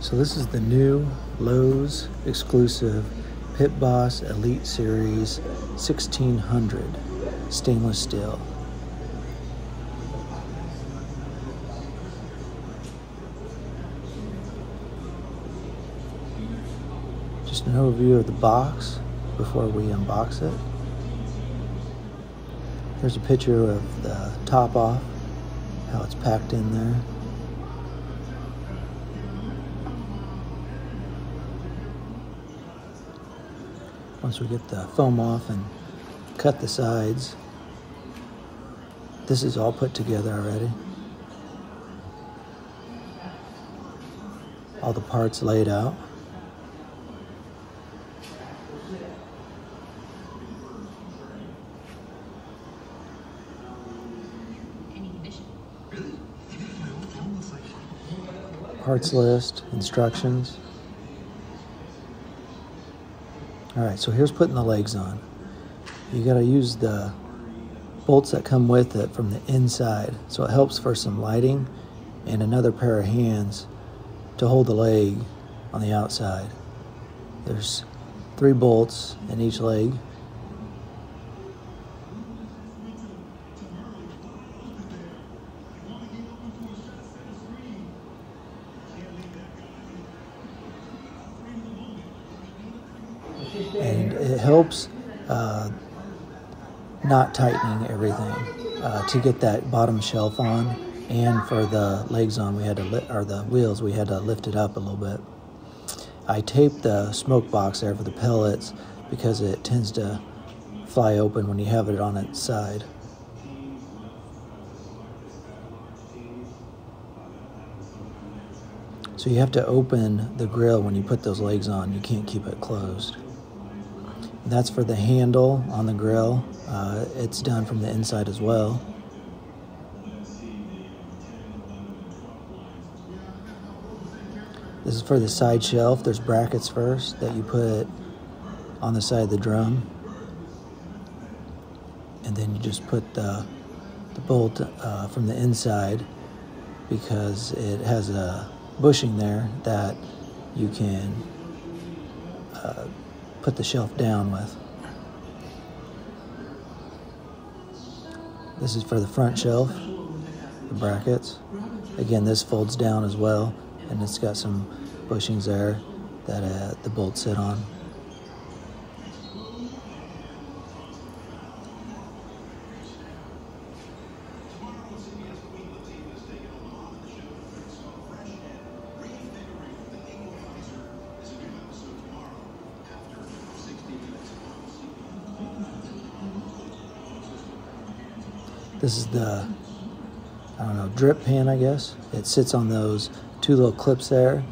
So this is the new Lowe's exclusive Pit Boss Elite Series 1600 stainless steel. Just an overview of the box before we unbox it. Here's a picture of the top off, how it's packed in there. Once we get the foam off and cut the sides, this is all put together already. All the parts laid out. Parts list, instructions. Alright, so here's putting the legs on. You gotta use the bolts that come with it from the inside, so it helps for some lighting and another pair of hands to hold the leg on the outside. There's 3 bolts in each leg. And it helps not tightening everything to get that bottom shelf on, and for the legs on, we had to or the wheels, we had to lift it up a little bit. I taped the smoke box there for the pellets because it tends to fly open when you have it on its side. So you have to open the grill when you put those legs on. You can't keep it closed. That's for the handle on the grill. It's done from the inside as well. This is for the side shelf. There's brackets first that you put on the side of the drum. And then you just put the bolt from the inside, because it has a bushing there that you can put the shelf down with. This is for the front shelf, the brackets. Again, this folds down as well, and it's got some bushings there that the bolts sit on. This is the, drip pan, I guess. It sits on those 2 little clips there,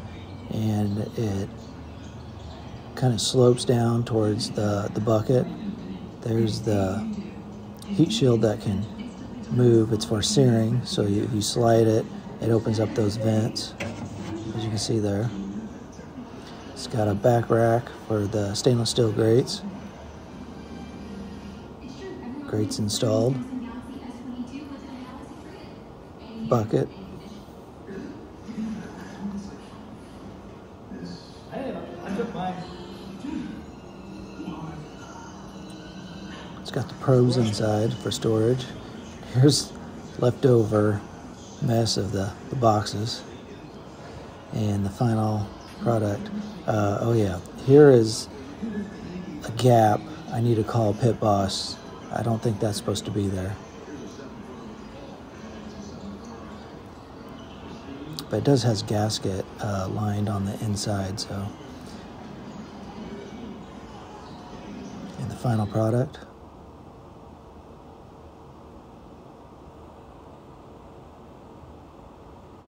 and it kind of slopes down towards the bucket. There's the heat shield that can move. It's for searing, so if you slide it, it opens up those vents, as you can see there. It's got a back rack for the stainless steel grates. Grates installed. Bucket. It's got the probes inside for storage. Here's leftover mess of the boxes and the final product. Oh yeah, here is a gap. I need to call Pit Boss. I don't think that's supposed to be there. But it does has gasket lined on the inside, so. And the final product.